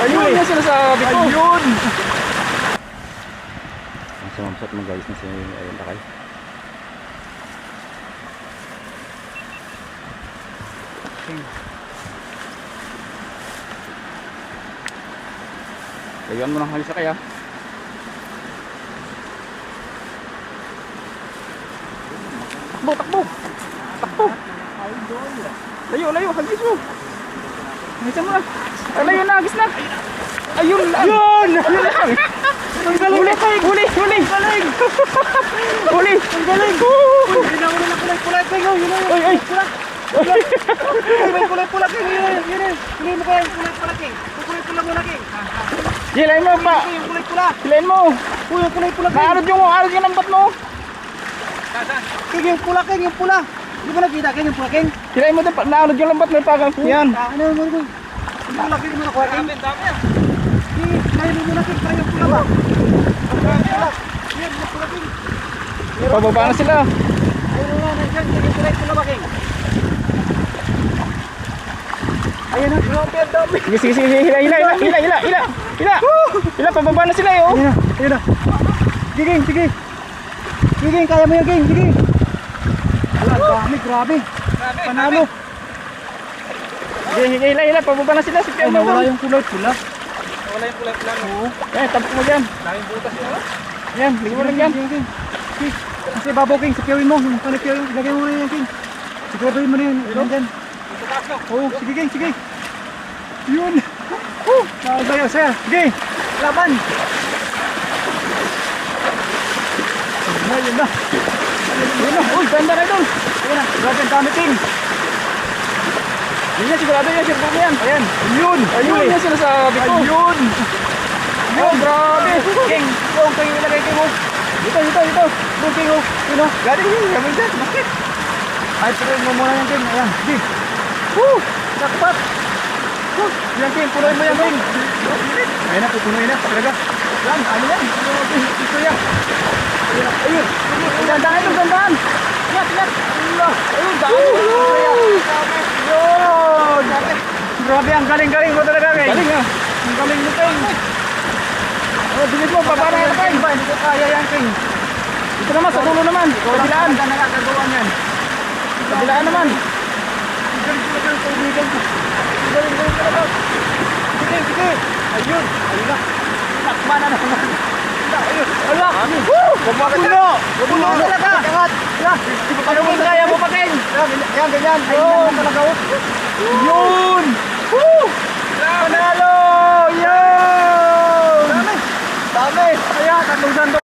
Ayun yung sinasabi ko. Ayun! Ang sumamsat mo guys na si ayun takay. Layuan mo ng halis sa kaya. Takbo, takbo! Takbo! Layo, layo, hagis mo! Hagisan mo na! Layo na, hagis na! Ayun lang! Ayun! Ayun lang! Ang galing! Huli! Huli! Huli! Ang galing! Huli! Ang galing! Pinahuli na kulay-kulay kayo! Yun na yun! Ay! Ay! May kulay-kulay kayo! Yun na yun! Huli mo kayo! Kulay-kulay kayo! Kulay-kulay mo lagi! Hilain mo pa! Yung kulay-kulay! Hilain mo! Uy, yung kulay-kulay kayo! Naarod yung lambat mo! King, yung pula king! Yung pula! Di ba nakita king yung pula king? Hilain mo din, naarod yung lambat mo pa. Yan! Ano yun mo? Yung pula king mo nakuha king? Dami yan! Hilain mo na king! Para yung pula ba? Yan, yung pula king! Pababa na sila! Ayun na, nandiyan! Yung kulay-pula ba king? Ayan na! Grabe ang dami! Sige, sige, sige! Hila! Hila! Hila! Hila! Hila! Hila! Hila! Hila! Pababa na sila eh! Oh! Ayun na! Ayun na! Sige king! Sige! Sige king! Kaya mo yung king! Sige! Ala, dami! Grabe! Panalo! Sige, hila! Hila! Pababa na sila! Ay, nawala yung kulay-pula. Wala yung kulay-pula. Oo. Eh, tapos mo dyan! Daming butas yun. Yan! Lagi mo lang yan! Sige, king. Sige. Kasi babaw king, sikiyawin mo. Yung panikiyawin, ilagay mo na yan king. Siguraduhin mo na yun. Yan dyan. Sa taas no? Oo, sige king, sige. Yun. Sayo, saya. Sige. Laban. Yun na. Yun na! Uy! Ganda na ito! Ayan na. Grabe ang dami king. Yun yan! Sigurado yan! Sigurado mo yan! Ayan. Yun. Ayun yung sinasabi ko! Ayun. Oh, grabe! King. Oo, kayo ilagay king mo. Dito! Dito! Dito! Doon king mo. Yun o. Galing yun! Galing dyan! Bakit? Ay, tuloy mo muna yan king. Ayan. Sige. Woo! Sakpat. Yan king, puloy mo yan king. Ayun na, pupunuin na. Talaga. Yan, ano yan? Ito yan. Ayun! Gandaan ito! Gandaan! Ingat, ingat. Allah. Ayun! Daan! Yun. Grabe, ang galing-galing mo talaga king. Galing ah! Ang galing mo king. Oh, bilis mo! Baba na yan! King ba? Hindi ko kaya yan king. Ito naman! Sa dulo naman! Kabilaan! Ka nakakagawa niyan. Kabilaan naman! Ang galing talaga ang kaibigan ko. Ang galing-galing talaga. Sige, sige. Ayun. Ayun na. Takma na naman. Ayun. Ala. Puno. Puno talaga. Angat. Ano mo kaya mo pa king? Yan, ganyan. Ayun talaga. Yun! Woo! Panalo! Yun! Dami. Dami. Kaya, 300